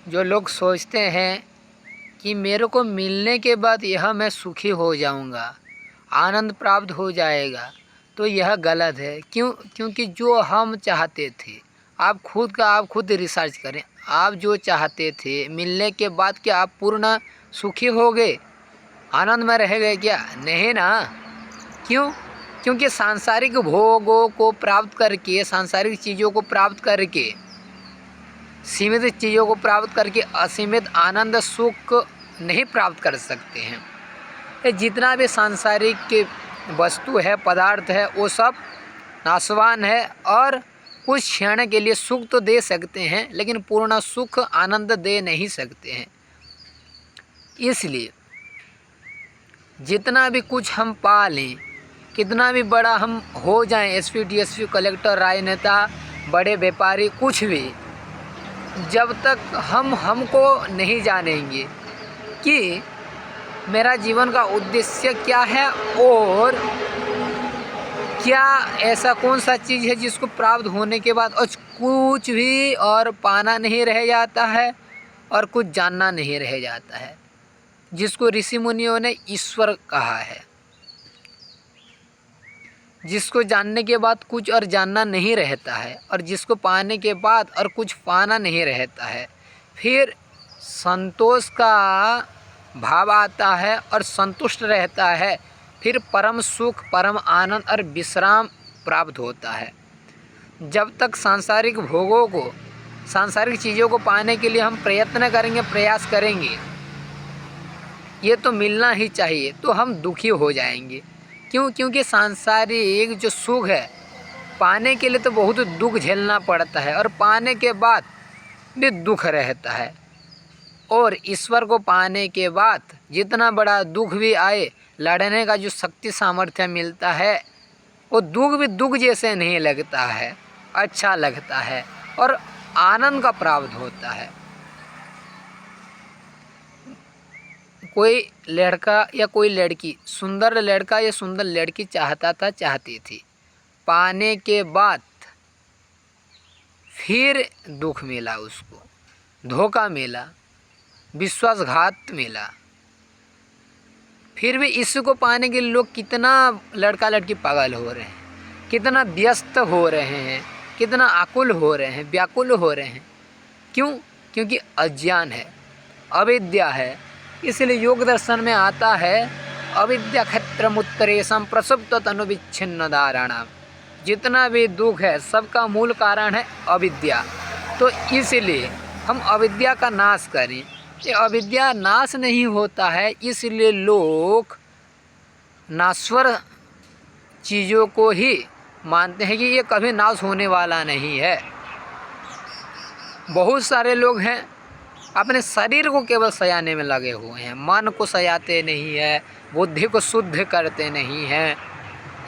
जो लोग सोचते हैं कि मेरे को मिलने के बाद यह मैं सुखी हो जाऊंगा, आनंद प्राप्त हो जाएगा, तो यह गलत है। क्योंकि जो हम चाहते थे, आप खुद रिसर्च करें। आप जो चाहते थे मिलने के बाद क्या आप पूर्ण सुखी हो गए, आनंद में रह गए क्या? नहीं ना। क्यों? क्योंकि सांसारिक भोगों को प्राप्त करके, सांसारिक चीज़ों को प्राप्त करके, सीमित चीज़ों को प्राप्त करके असीमित आनंद सुख नहीं प्राप्त कर सकते हैं। ये जितना भी सांसारिक वस्तु है, पदार्थ है, वो सब नाशवान है और कुछ क्षण के लिए सुख तो दे सकते हैं, लेकिन पूर्ण सुख आनंद दे नहीं सकते हैं। इसलिए जितना भी कुछ हम पा लें, कितना भी बड़ा हम हो जाएं, एसपी, डीएसपी, कलेक्टर, राजनेता, बड़े व्यापारी, कुछ भी, जब तक हम हमको नहीं जानेंगे कि मेरा जीवन का उद्देश्य क्या है और क्या ऐसा कौन सा चीज़ है जिसको प्राप्त होने के बाद और कुछ भी और पाना नहीं रह जाता है और कुछ जानना नहीं रह जाता है, जिसको ऋषि मुनियों ने ईश्वर कहा है। जिसको जानने के बाद कुछ और जानना नहीं रहता है और जिसको पाने के बाद और कुछ पाना नहीं रहता है, फिर संतोष का भाव आता है और संतुष्ट रहता है, फिर परम सुख, परम आनंद और विश्राम प्राप्त होता है। जब तक सांसारिक भोगों को, सांसारिक चीज़ों को पाने के लिए हम प्रयत्न करेंगे, प्रयास करेंगे, ये तो मिलना ही चाहिए, तो हम दुखी हो जाएंगे। क्योंकि सांसारिक जो सुख है, पाने के लिए तो बहुत दुख झेलना पड़ता है और पाने के बाद भी दुख रहता है। और ईश्वर को पाने के बाद जितना बड़ा दुख भी आए, लड़ने का जो शक्ति सामर्थ्य मिलता है, वो दुख भी दुख जैसे नहीं लगता है, अच्छा लगता है और आनंद का प्राप्त होता है। कोई लड़का या कोई लड़की, सुंदर लड़का या सुंदर लड़की चाहता था, चाहती थी, पाने के बाद फिर दुख मिला, उसको धोखा मिला, विश्वासघात मिला। फिर भी इसको पाने के लिए लोग कितना लड़का लड़की पागल हो रहे हैं, कितना व्यस्त हो रहे हैं, कितना आकुल हो रहे हैं, व्याकुल हो रहे हैं। क्यों? क्योंकि अज्ञान है, अविद्या है। इसलिए योग दर्शन में आता है, अविद्या क्षेत्रमुत्तरेशम प्रसुप्त तनुविच्छिन्न धारणा। जितना भी दुख है सबका मूल कारण है अविद्या। तो इसलिए हम अविद्या का नाश करें। ये अविद्या नाश नहीं होता है, इसलिए लोग नाश्वर चीज़ों को ही मानते हैं कि ये कभी नाश होने वाला नहीं है। बहुत सारे लोग हैं अपने शरीर को केवल सयाने में लगे हुए हैं, मन को सयाते नहीं है, बुद्धि को शुद्ध करते नहीं हैं,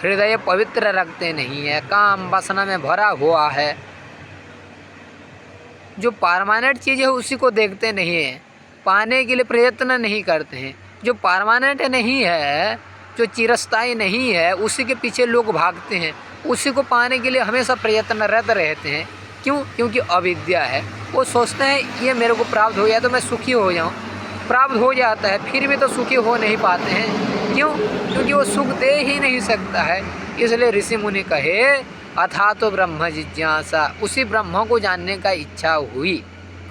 हृदय पवित्र रखते नहीं है, काम वासना में भरा हुआ है। जो परमानेंट चीज़ है उसी को देखते नहीं हैं, पाने के लिए प्रयत्न नहीं करते हैं। जो परमानेंट नहीं है, जो चिरस्थायी नहीं है, उसी के पीछे लोग भागते हैं, उसी को पाने के लिए हमेशा प्रयत्नरत रहते हैं। क्यों? क्योंकि अविद्या है। वो सोचते हैं ये मेरे को प्राप्त हो गया तो मैं सुखी हो जाऊं। प्राप्त हो जाता है फिर भी तो सुखी हो नहीं पाते हैं। क्यों? क्योंकि वो सुख दे ही नहीं सकता है। इसलिए ऋषि मुनि कहे अथा तो ब्रह्म जिज्ञासा, उसी ब्रह्म को जानने का इच्छा हुई।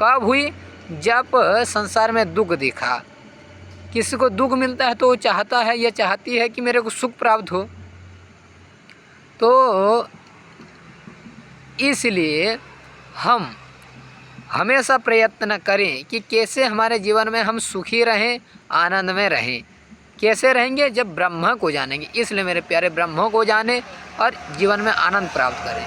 कब हुई? जब संसार में दुख दिखा। किसी को दुख मिलता है तो वो चाहता है या चाहती है कि मेरे को सुख प्राप्त हो। तो इसलिए हम हमेशा प्रयत्न करें कि कैसे हमारे जीवन में हम सुखी रहें, आनंद में रहें। कैसे रहेंगे? जब ब्रह्म को जानेंगे। इसलिए मेरे प्यारे ब्रह्म को जाने और जीवन में आनंद प्राप्त करें।